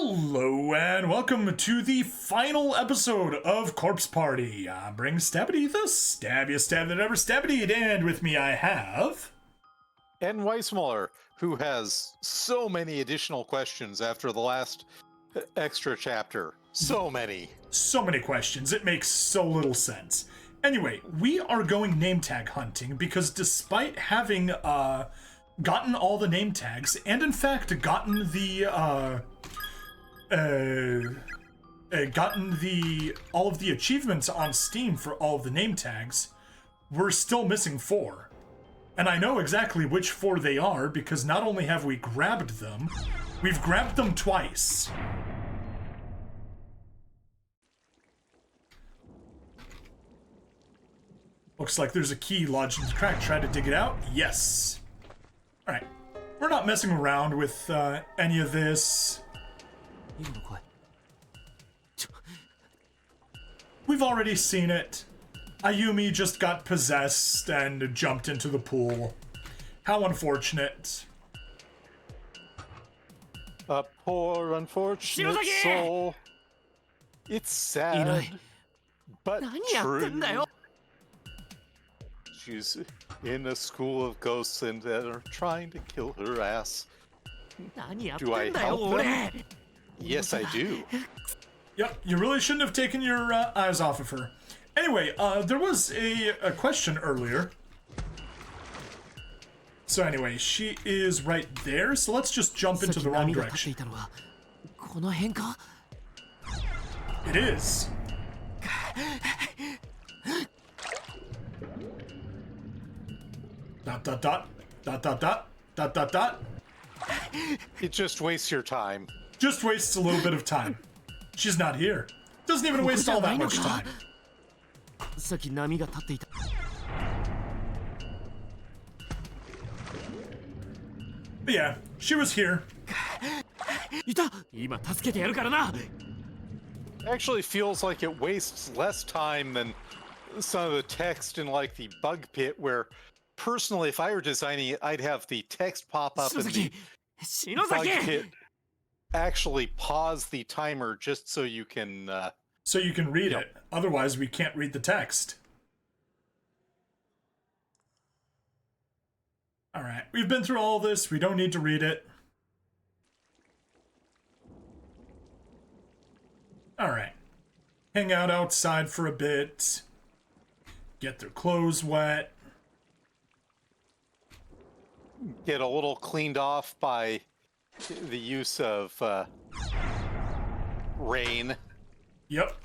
Hello and welcome to the final episode of Corpse Party. Bring Stabity the stabbiest stab that ever stabbityed, and with me I have... Nweismuller, who has so many additional questions after the last extra chapter. So many. So many questions, it makes so little sense. Anyway, we are going name tag hunting because despite having gotten all the name tags, and in fact gotten the all of the achievements on Steam for all of the name tags, we're still missing 4. And I know exactly which 4 they are because not only have we grabbed them, we've grabbed them twice. Looks like there's a key lodged in the crack. Try to dig it out. Yes. Alright. We're not messing around with any of this. We've already seen it. Ayumi just got possessed and jumped into the pool. How unfortunate. A poor unfortunate soul. It's sad, but true. She's in a school of ghosts and they're trying to kill her ass. Do I help them? Yes, I do. Yep, you really shouldn't have taken your eyes off of her. Anyway, there was a question earlier. So anyway, she is right there, so let's just jump into the wrong direction. It is. Dot dot dot dot dot dot dot dot dot. It just wastes your time. Just wastes a little bit of time. She's not here. Doesn't even waste all that much time. But yeah, she was here. Actually feels like it wastes less time than some of the text in like the bug pit, where personally if I were designing it, I'd have the text pop up and the bug pit actually pause the timer just so you can read it. Otherwise we can't read the text. Alright, we've been through all this, we don't need to read it. Alright. Hang out outside for a bit. Get their clothes wet. Get a little cleaned off by the use of rain. Yep.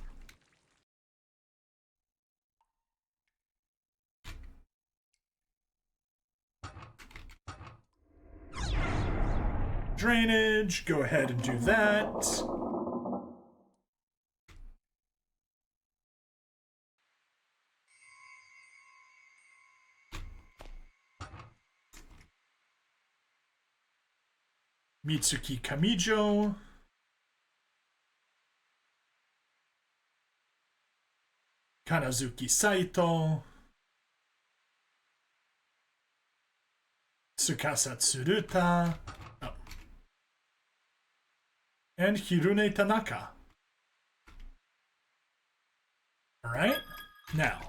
Drainage, go ahead and do that. Mitsuki Kamijo. Kanazuki Saito. Tsukasa Tsuruta. Oh. And Hirune Tanaka. Alright, now,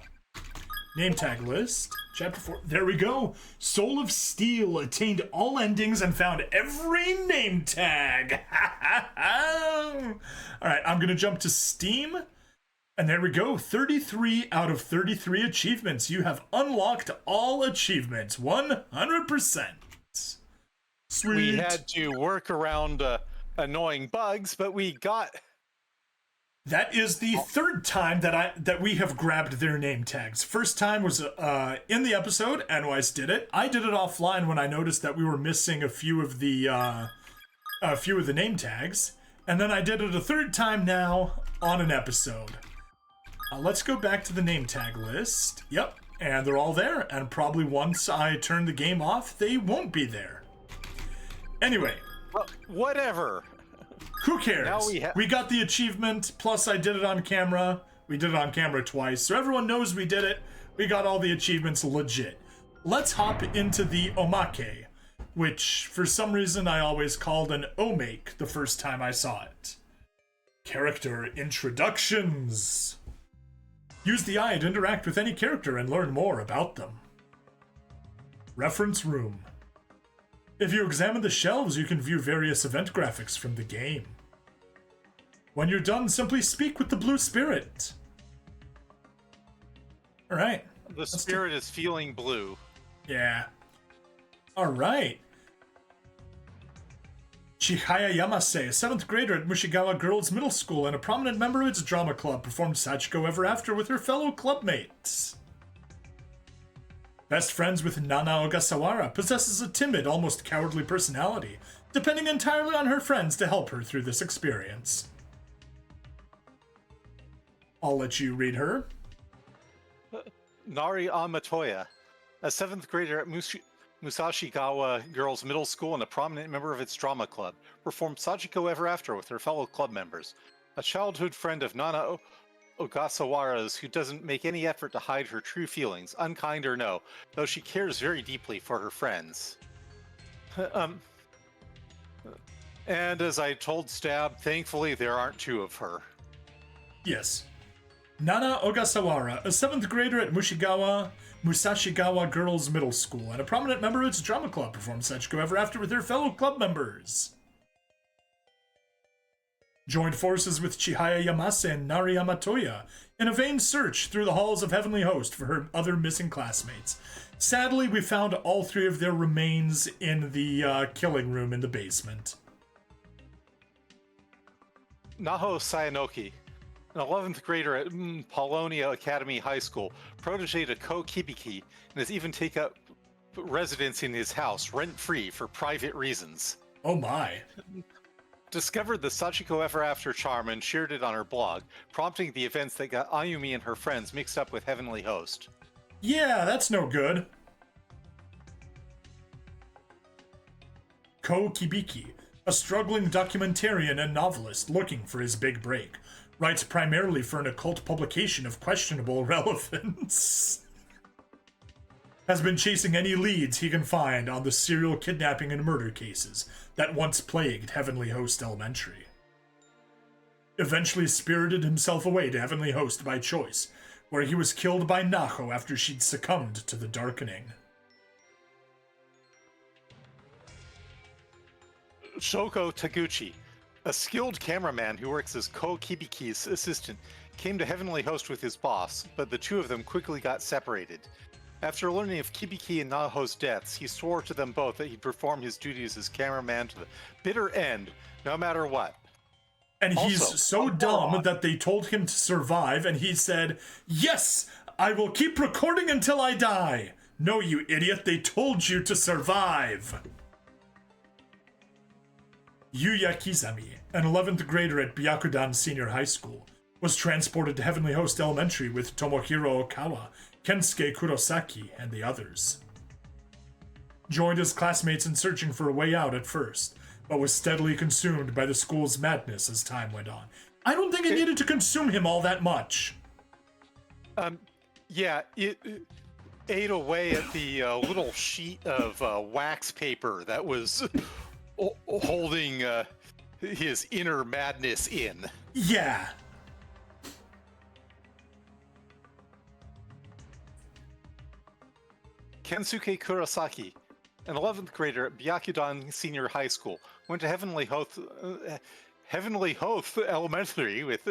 name tag list. Chapter 4. There we go. Soul of Steel attained all endings and found every name tag. Alright, I'm going to jump to Steam. And there we go. 33 out of 33 achievements. You have unlocked all achievements. 100%. Sweet. We had to work around annoying bugs, but we got... That is the third time that we have grabbed their name tags. First time was in the episode. Anwise did it. I did it offline when I noticed that we were missing a few of the name tags, and then I did it a third time now on an episode. Let's go back to the name tag list. Yep, and they're all there. And probably once I turn the game off, they won't be there. Anyway, whatever. Who cares? Now we got the achievement, plus I did it on camera. We did it on camera twice, so everyone knows we did it. We got all the achievements legit. Let's hop into the omake. which for some reason I always called an omake the first time I saw it. Character introductions. Use the eye to interact with any character and learn more about them. Reference room. If you examine the shelves, you can view various event graphics from the game. When you're done, simply speak with the blue spirit. Alright. The spirit is feeling blue. Yeah. Alright. Chihaya Yamase, a 7th grader at Mushigawa Girls Middle School and a prominent member of its drama club, performed Sachiko Ever After with her fellow clubmates. Best friends with Nana Ogasawara, possesses a timid, almost cowardly personality, depending entirely on her friends to help her through this experience. I'll let you read her. Nari Amatoya, a 7th grader at Musashigawa Girls Middle School and a prominent member of its drama club, performed Sachiko Ever After with her fellow club members. A childhood friend of Nana Ogasawara's who doesn't make any effort to hide her true feelings, unkind or no, though she cares very deeply for her friends. And as I told Stab, thankfully there aren't two of her. Yes. Nana Ogasawara, a 7th grader at Musashigawa Girls Middle School and a prominent member of its drama club, performed Sachiko Ever After with her fellow club members. Joined forces with Chihaya Yamase and Nari Amatoya in a vain search through the halls of Heavenly Host for her other missing classmates. Sadly, we found all 3 of their remains in the killing room in the basement. Naho Sayanoki, an 11th grader at Polonia Academy High School, protege to Ko Kibiki, and has even taken up residence in his house, rent-free, for private reasons. Oh my. Discovered the Sachiko Ever After charm and shared it on her blog, prompting the events that got Ayumi and her friends mixed up with Heavenly Host. Yeah, that's no good. Ko Kibiki, a struggling documentarian and novelist looking for his big break, writes primarily for an occult publication of questionable relevance. Has been chasing any leads he can find on the serial kidnapping and murder cases that once plagued Heavenly Host Elementary. Eventually spirited himself away to Heavenly Host by choice, where he was killed by Naho after she'd succumbed to the darkening. Shoko Taguchi, a skilled cameraman who works as Ko Kibiki's assistant, came to Heavenly Host with his boss, but the two of them quickly got separated. After learning of Kibiki and Naho's deaths, he swore to them both that he'd perform his duties as cameraman to the bitter end, no matter what. And he's so dumb that they told him to survive, and he said, "Yes, I will keep recording until I die." No, you idiot, they told you to survive. Yuya Kizami, an 11th grader at Byakudan Senior High School, was transported to Heavenly Host Elementary with Tomohiro Okawa, Kensuke Kurosaki, and the others. Joined his classmates in searching for a way out at first, but was steadily consumed by the school's madness as time went on. I don't think it needed to consume him all that much. Yeah, it ate away at the little sheet of wax paper that was holding his inner madness in. Yeah. Kensuke Kurosaki, an 11th grader at Byakudan Senior High School, went to Heavenly Hoth Elementary with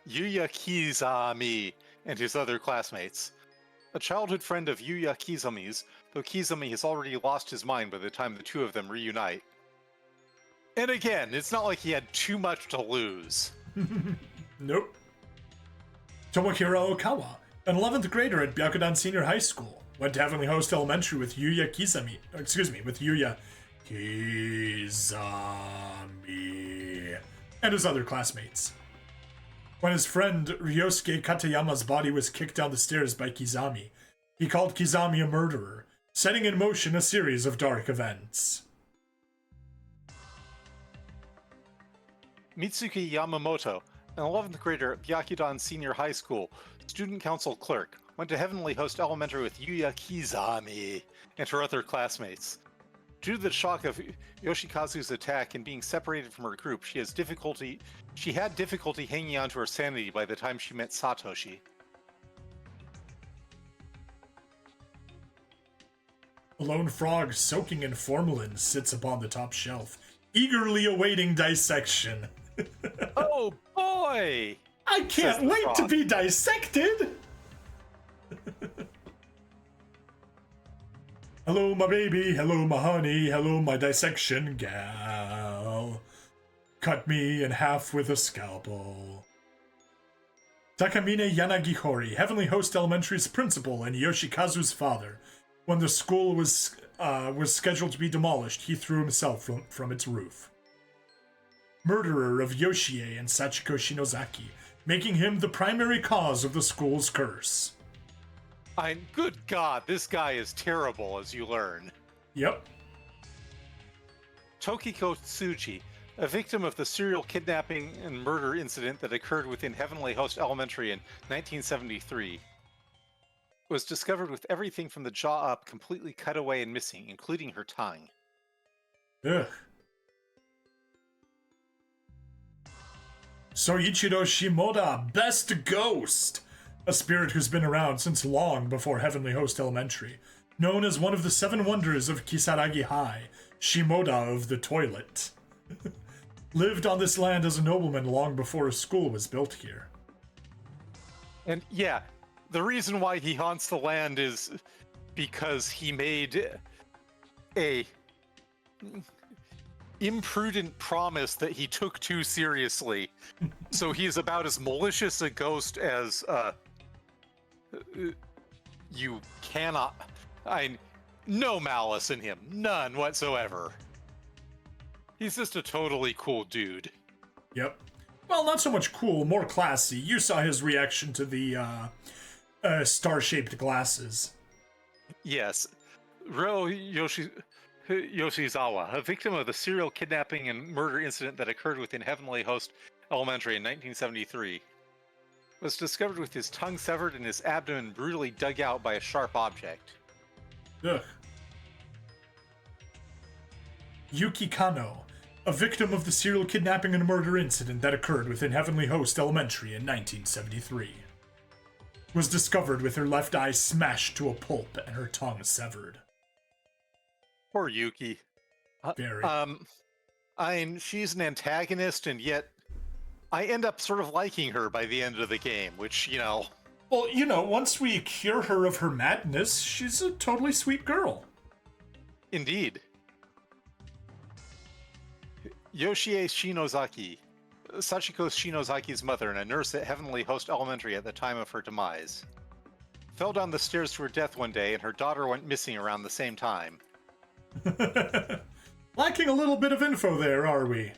Yuya Kizami and his other classmates. A childhood friend of Yuya Kizami's, though Kizami has already lost his mind by the time the two of them reunite. And again, it's not like he had too much to lose. Nope. Tomohiro Okawa, an 11th grader at Byakudan Senior High School, went to Heavenly Host Elementary with Yuya Kizami, and his other classmates. When his friend Ryosuke Katayama's body was kicked down the stairs by Kizami, he called Kizami a murderer, setting in motion a series of dark events. Mitsuki Yamamoto, an 11th grader at Byakudan Senior High School, student council clerk, went to Heavenly Host Elementary with Yuya Kizami and her other classmates. Due to the shock of Yoshikazu's attack and being separated from her group, she had difficulty hanging on to her sanity by the time she met Satoshi. A lone frog soaking in formalin sits upon the top shelf, eagerly awaiting dissection. Oh boy! I can't wait to be dissected! Hello, my baby. Hello, my honey. Hello, my dissection gal. Cut me in half with a scalpel. Takamine Yanagihori, Heavenly Host Elementary's principal and Yoshikazu's father. When the school was scheduled to be demolished, he threw himself from its roof. Murderer of Yoshie and Sachiko Shinozaki, making him the primary cause of the school's curse. Good God, this guy is terrible, as you learn. Yep. Tokiko Tsuji, a victim of the serial kidnapping and murder incident that occurred within Heavenly Host Elementary in 1973, was discovered with everything from the jaw up completely cut away and missing, including her tongue. Ugh. Soichiro Shimoda, best ghost! A spirit who's been around since long before Heavenly Host Elementary. Known as one of the 7 wonders of Kisaragi High, Shimoda of the Toilet. Lived on this land as a nobleman long before a school was built here. And yeah, the reason why he haunts the land is because he made a imprudent promise that he took too seriously. So he is about as malicious a ghost as you cannot. No malice in him, none whatsoever. He's just a totally cool dude. Yep. Well, not so much cool, more classy. You saw his reaction to the star-shaped glasses. Yes. Yoshizawa, a victim of the serial kidnapping and murder incident that occurred within Heavenly Host Elementary in 1973, was discovered with his tongue severed and his abdomen brutally dug out by a sharp object. Ugh. Yuki Kano, a victim of the serial kidnapping and murder incident that occurred within Heavenly Host Elementary in 1973, was discovered with her left eye smashed to a pulp and her tongue severed. Poor Yuki. Very. She's an antagonist, and yet I end up sort of liking her by the end of the game, which, Well, once we cure her of her madness, she's a totally sweet girl. Indeed. Yoshie Shinozaki, Sachiko Shinozaki's mother and a nurse at Heavenly Host Elementary at the time of her demise, fell down the stairs to her death one day, and her daughter went missing around the same time. Lacking a little bit of info there, are we?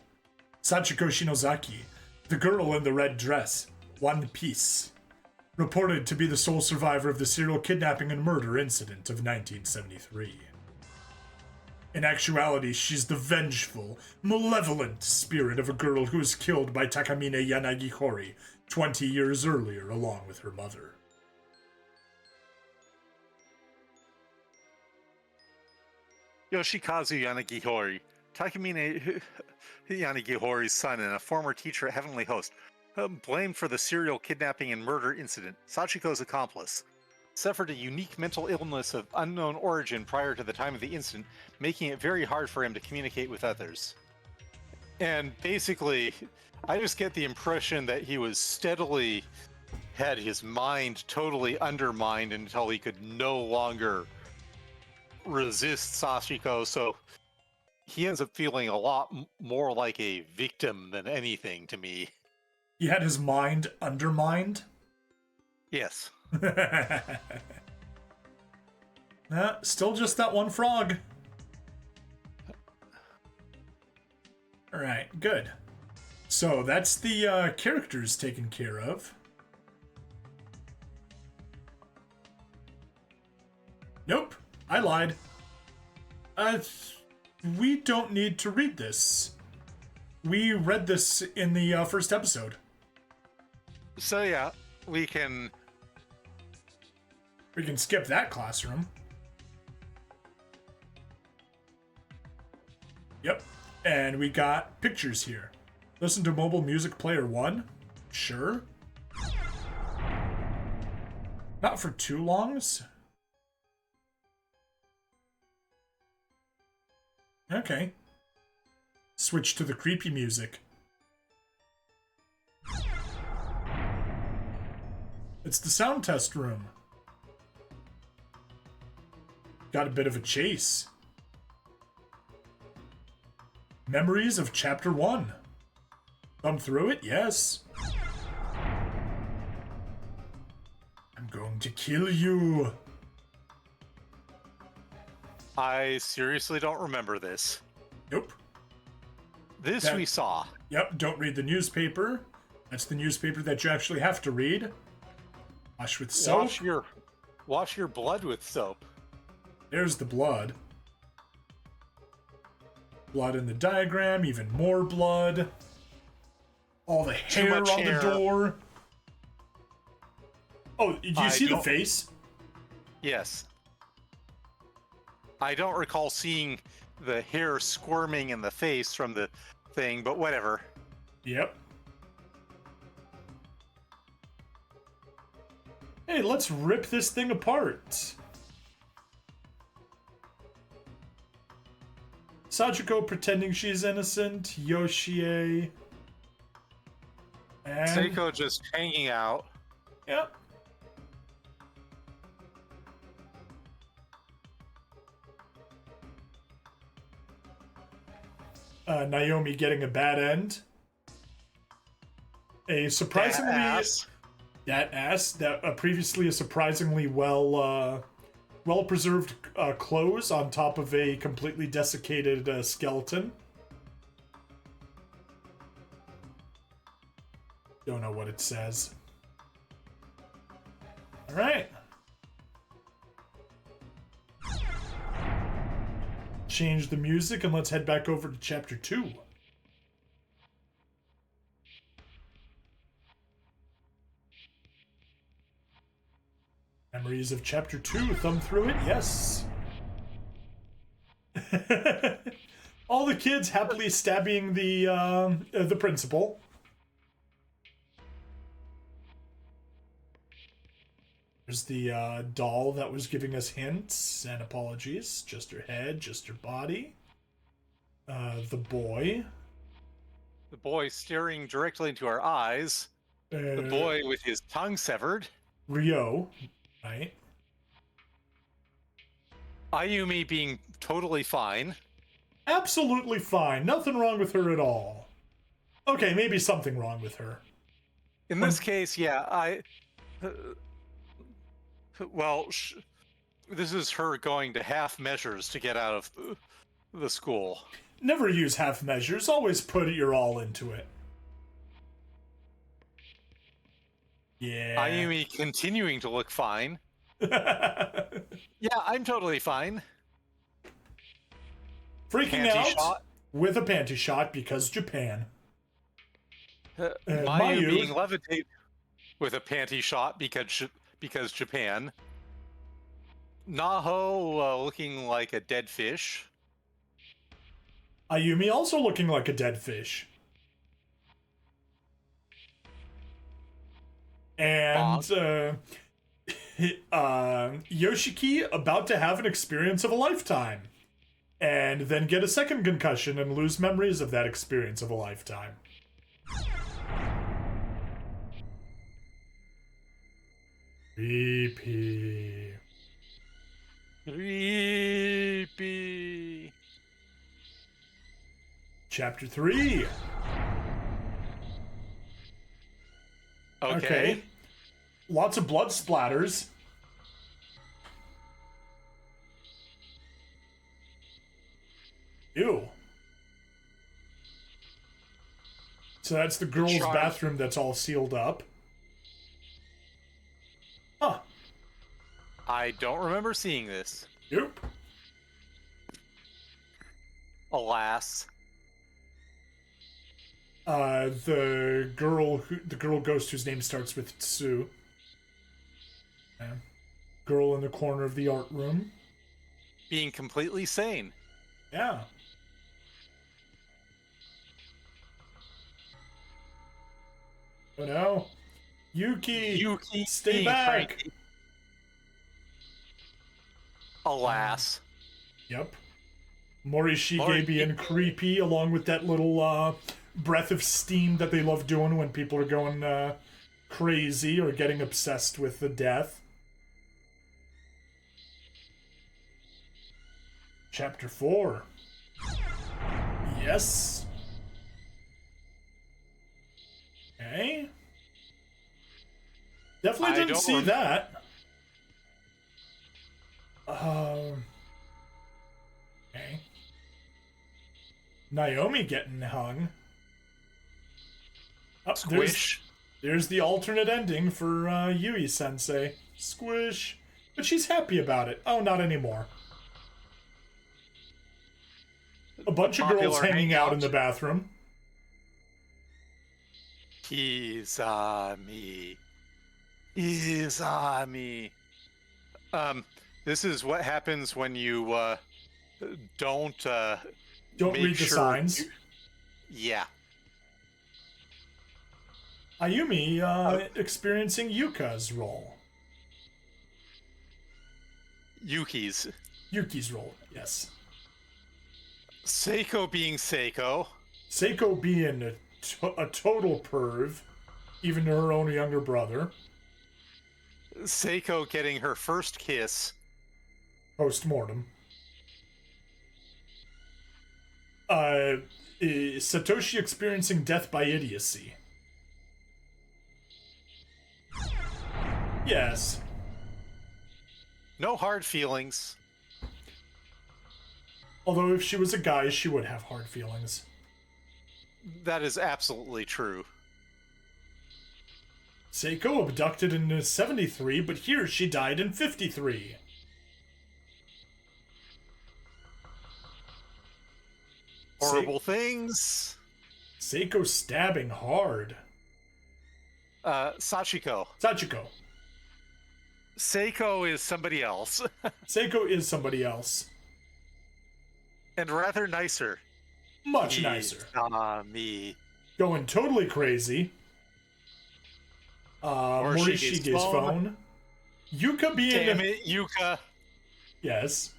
Sachiko Shinozaki, the girl in the red dress, One Piece, reported to be the sole survivor of the serial kidnapping and murder incident of 1973. In actuality, she's the vengeful, malevolent spirit of a girl who was killed by Takamine Yanagihori 20 years earlier along with her mother. Yoshikazu Yanagihori, Takamine Yanagihori's son and a former teacher at Heavenly Host, blamed for the serial kidnapping and murder incident, Sachiko's accomplice, suffered a unique mental illness of unknown origin prior to the time of the incident, making it very hard for him to communicate with others. And basically, I just get the impression that he was steadily had his mind totally undermined until he could no longer resist Sachiko, so he ends up feeling a lot more like a victim than anything to me. He had his mind undermined? Yes. Still just that one frog. Alright, good. So that's the characters taken care of. Nope, I lied. We don't need to read this. We read this in the first episode. So yeah, we can skip that classroom. Yep. And we got pictures here. Listen to mobile music player 1. Sure. Not for too longs. Okay. Switch to the creepy music. It's the sound test room. Got a bit of a chase. Memories of Chapter 1. Thumb through it? Yes. I'm going to kill you. I seriously don't remember this. Nope. This we saw. Yep, don't read the newspaper. That's the newspaper that you actually have to read. Wash with soap. Wash your blood with soap. There's the blood. Blood in the diagram, even more blood. All the hair on the door. Oh, did you see the face? Yes. I don't recall seeing the hair squirming in the face from the thing, but whatever. Yep. Hey, let's rip this thing apart. Sachiko pretending she's innocent. Yoshie. And... Seiko just hanging out. Yep. Naomi getting a bad end. A surprisingly... That previously a surprisingly well-preserved clothes on top of a completely desiccated skeleton. Don't know what it says. All right. Change the music and let's head back over to Chapter 2. Memories of Chapter 2. Thumb through it? Yes. All the kids happily stabbing the principal. There's the doll that was giving us hints and apologies. Just her head, just her body. The boy. The boy staring directly into our eyes. The boy with his tongue severed. Ryo, right? Ayumi being totally fine. Absolutely fine. Nothing wrong with her at all. Okay, maybe something wrong with her. In this case, yeah, this is her going to half measures to get out of the school. Never use half measures. Always put your all into it. Yeah. Ayumi continuing to look fine. Yeah, I'm totally fine. Freaking Panty out shot. With a panty shot because Japan. Mayu being levitated with a panty shot because Japan. Naho looking like a dead fish. Ayumi also looking like a dead fish. And Yoshiki about to have an experience of a lifetime. And then get a second concussion and lose memories of that experience of a lifetime. Creepy. Creepy. Chapter 3. Okay. Lots of blood splatters. Ew. So that's the girls' bathroom that's all sealed up. Huh. I don't remember seeing this. Yep. Alas. The girl ghost whose name starts with Tsu. Yeah. Girl in the corner of the art room. Being completely sane. Yeah. Oh no. Yuki, Yuki stay being back. cranky. Alas. Yep. Morishige Morishige. being creepy, along with that little breath of steam that they love doing when people are going crazy or getting obsessed with the death. Chapter 4. Yes. Okay. Definitely didn't see that. Okay. Naomi getting hung. Oh, Squish. There's the alternate ending for Yui Sensei. Squish. But she's happy about it. Oh, not anymore. A bunch of girls hanging out in the bathroom. Izami. This is what happens when you don't read the signs. Yeah. Ayumi experiencing Yuka's role. Yuki's role, yes. Seiko being Seiko. Seiko being a total perv, even to her own younger brother. Seiko getting her first kiss. Post-mortem. Satoshi experiencing death by idiocy. Yes. No hard feelings. Although if she was a guy, she would have hard feelings. That is absolutely true. Seiko abducted in 73, but here she died in 53. Horrible things. Seiko stabbing hard. Sachiko. Sachiko. Seiko is somebody else. Seiko is somebody else. And rather nicer. Much nicer. Me. Going totally crazy. Morishige's phone. Yuka being... Damn it, Yuka. Yes.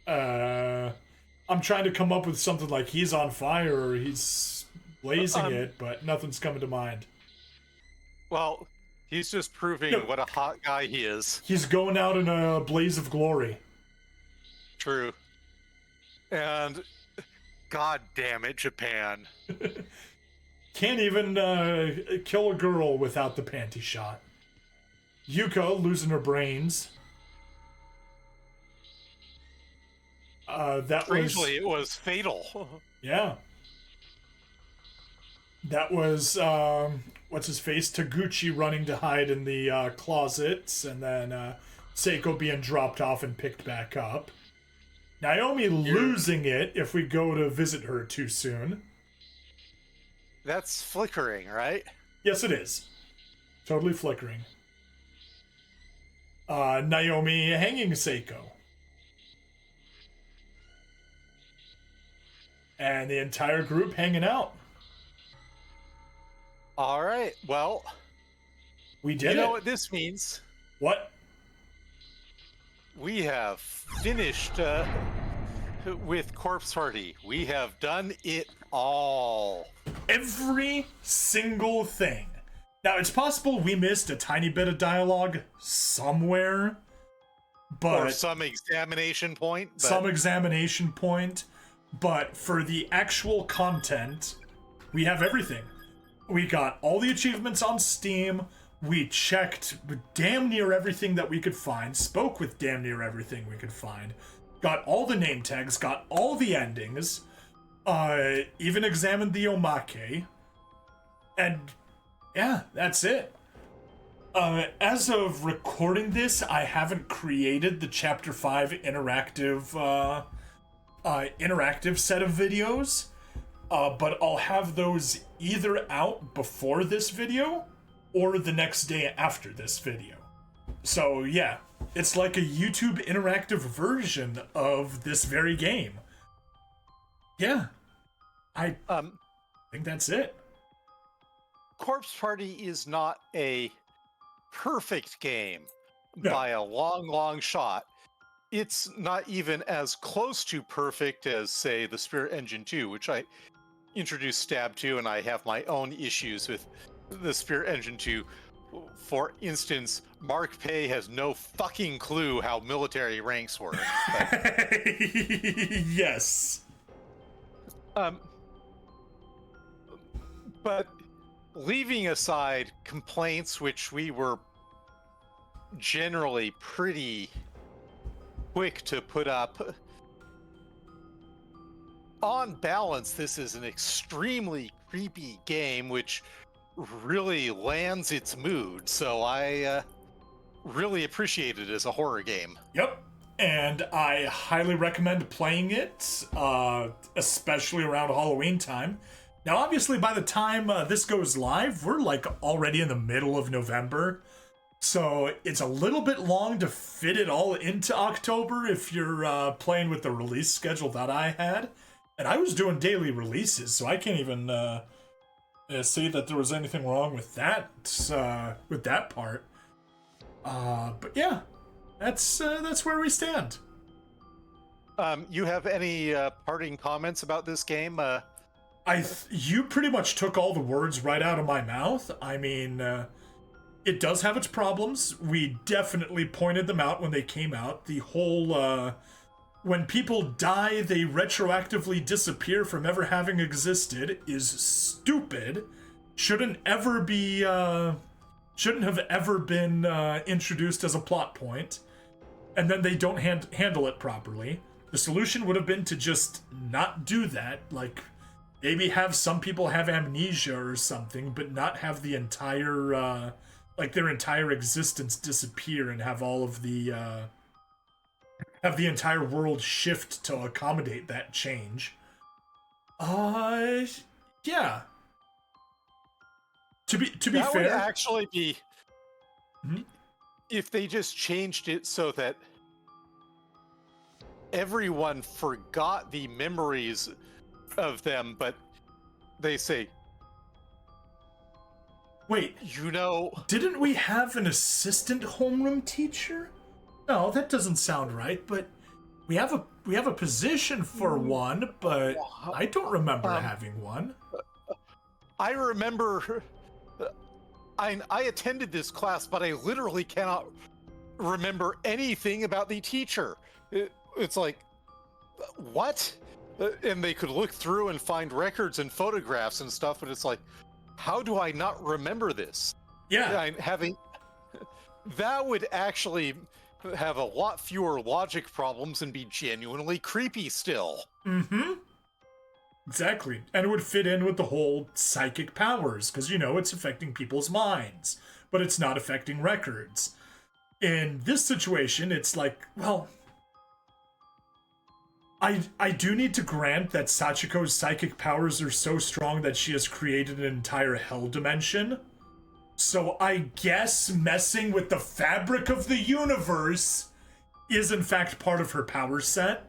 I'm trying to come up with something like he's on fire or he's blazing it, but nothing's coming to mind. Well, he's just proving what a hot guy he is. He's going out in a blaze of glory. True. And god damn it, Japan. Can't even kill a girl without the panty shot. Yuka losing her brains. Strangely, it was fatal. Yeah. That was, what's his face? Taguchi running to hide in the closets, and then Seiko being dropped off and picked back up. Naomi losing it if we go to visit her too soon. That's flickering, right? Yes, it is. Totally flickering. Naomi hanging Seiko. And the entire group hanging out. All right, well... We did it. You know what this means? What? We have finished with Corpse Party. We have done it all. Every single thing. Now, it's possible we missed a tiny bit of dialogue somewhere, but... Or some examination point. But... Some examination point, but for the actual content, we have everything. We got all the achievements on Steam, we checked damn near everything that we could find, spoke with damn near everything we could find, got all the name tags, got all the endings, even examined the omake, and yeah, that's it. As of recording this, I haven't created the Chapter 5 interactive set of videos, but I'll have those either out before this video or the next day after this video. So yeah, it's like a YouTube interactive version of this very game. Yeah. I think that's it. Corpse Party is not a perfect game No. by a long, long shot. It's not even as close to perfect as, say, the Spirit Engine 2, which I introduced Stab to, and I have my own issues with the Spirit Engine 2. For instance, Mark Pay has no fucking clue how military ranks work. Yes. But leaving aside complaints, which we were generally pretty quick to put up, on balance, this is an extremely creepy game, which really lands its mood. So I really appreciate it as a horror game. Yep. And I highly recommend playing it, especially around Halloween time. Now, obviously, by the time this goes live, we're like already in the middle of November. So it's a little bit long to fit it all into October if you're playing with the release schedule that I had. And I was doing daily releases, so I can't even say that there was anything wrong with that part. But yeah, that's where we stand. You have any parting comments about this game? You pretty much took all the words right out of my mouth. I mean, it does have its problems. We definitely pointed them out when they came out. The whole, when people die, they retroactively disappear from ever having existed is stupid. Shouldn't have ever been introduced as a plot point. And then they don't handle it properly. The solution would have been to just not do that, like maybe have some people have amnesia or something, but not have the entire, their entire existence disappear and have all of the, have the entire world shift to accommodate that change. Yeah. To be that fair, would actually be Mhm. if they just changed it so that everyone forgot the memories of them, but they say, wait, you didn't we have an assistant homeroom teacher? No, that doesn't sound right, but we have a position for one, but I don't remember having one. I remember I attended this class, but I literally cannot remember anything about the teacher. It's like, what? And they could look through and find records and photographs and stuff, but it's like, how do I not remember this? Yeah. That would actually have a lot fewer logic problems and be genuinely creepy still. Mm-hmm. Exactly. And it would fit in with the whole psychic powers, because, it's affecting people's minds, but it's not affecting records. In this situation, it's like, well, I do need to grant that Sachiko's psychic powers are so strong that she has created an entire hell dimension. So I guess messing with the fabric of the universe is in fact part of her power set.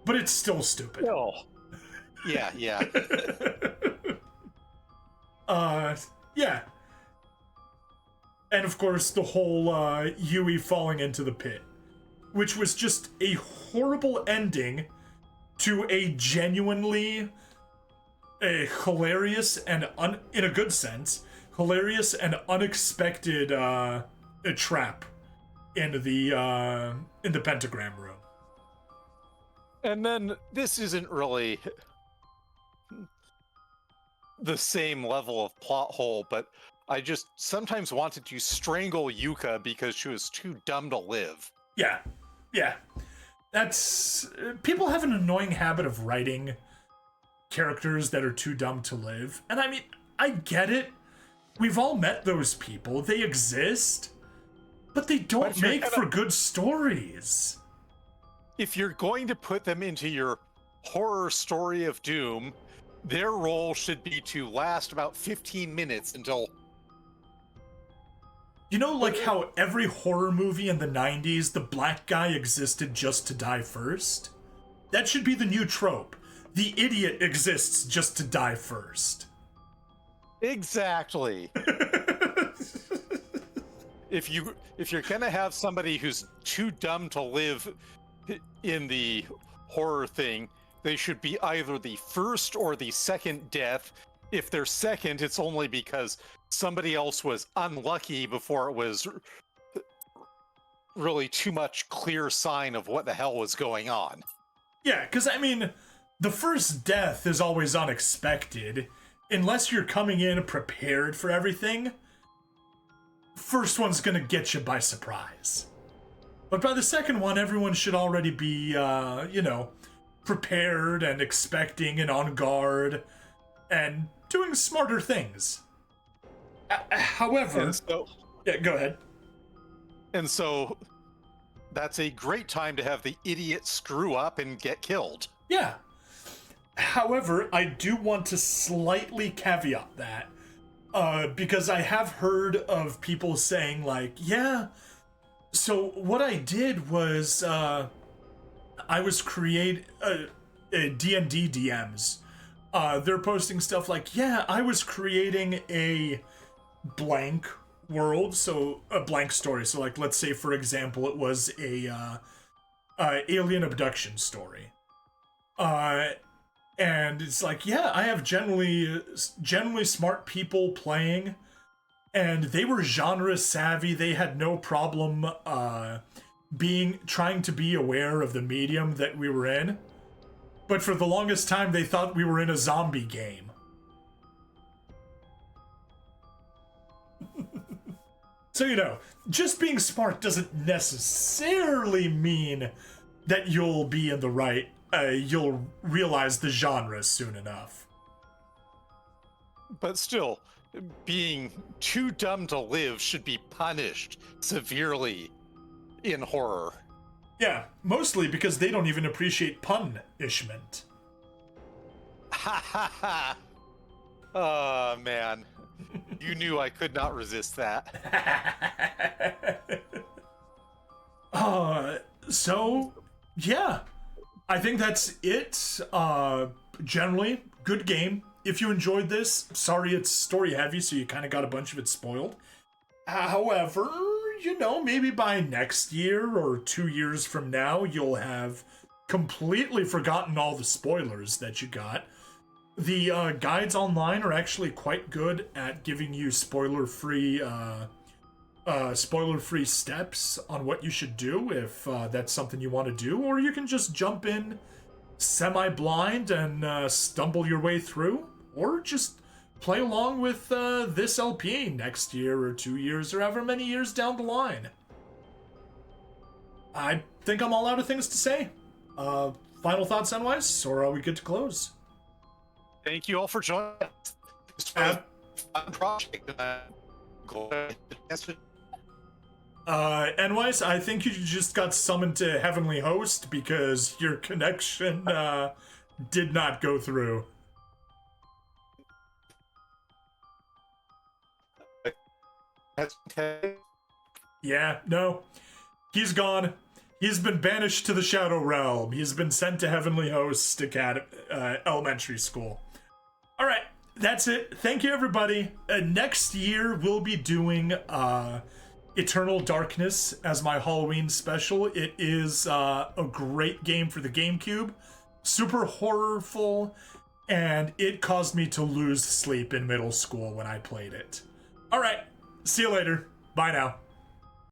But it's still stupid. Oh. Yeah. Yeah. And of course the whole Yui falling into the pit, which was just a horrible ending to a genuinely hilarious and in a good sense, hilarious and unexpected trap in the pentagram room. And then this isn't really the same level of plot hole, but I just sometimes wanted to strangle Yuka because she was too dumb to live. Yeah. That's people have an annoying habit of writing characters that are too dumb to live. And I mean, I get it. We've all met those people. They exist. But they don't make for good stories. If you're going to put them into your horror story of doom, their role should be to last about 15 minutes until... Like how every horror movie in the 90s, the black guy existed just to die first? That should be the new trope. the idiot exists just to die first. Exactly. If you're gonna have somebody who's too dumb to live in the horror thing, they should be either the first or the second death. If they're second, it's only because somebody else was unlucky before it was really too much clear sign of what the hell was going on. Yeah, because I mean, the first death is always unexpected. Unless you're coming in prepared for everything, first one's gonna get you by surprise. But by the second one, everyone should already be, prepared and expecting and on guard and doing smarter things. However, yeah, go ahead. And so that's a great time to have the idiot screw up and get killed. Yeah. However, I do want to slightly caveat that, because I have heard of people saying like, yeah, so what I did was, I was create D&D DMs. They're posting stuff like, yeah, I was creating a blank world, so a blank story. So like, let's say for example, it was a alien abduction story. And it's like, yeah, I have generally smart people playing, and they were genre savvy. They had no problem trying to be aware of the medium that we were in. But for the longest time, they thought we were in a zombie game. So, just being smart doesn't necessarily mean that you'll be in the right. You'll realize the genre soon enough. But still, being too dumb to live should be punished severely in horror. Yeah, mostly because they don't even appreciate punishment. Ha ha ha! Oh, man. You knew I could not resist that. So, yeah. I think that's it. Generally, good game. If you enjoyed this, sorry it's story heavy, so you kind of got a bunch of it spoiled. However, maybe by next year or 2 years from now, you'll have completely forgotten all the spoilers that you got. The guides online are actually quite good at giving you spoiler-free steps on what you should do if that's something you want to do, or you can just jump in semi-blind and stumble your way through, or just play along with this LP next year or 2 years or however many years down the line. I think I'm all out of things to say. Final thoughts, Nweis, or are we good to close? Thank you all for joining us. This was a fun project. Nweis, I think you just got summoned to Heavenly Host because your connection did not go through. Yeah, no. He's gone. He's been banished to the Shadow Realm. He's been sent to Heavenly Host Elementary School. All right, that's it. Thank you, everybody. Next year, we'll be doing Eternal Darkness as my Halloween special. It is a great game for the GameCube. Super horrorful, and it caused me to lose sleep in middle school when I played it. All right, see you later. Bye now.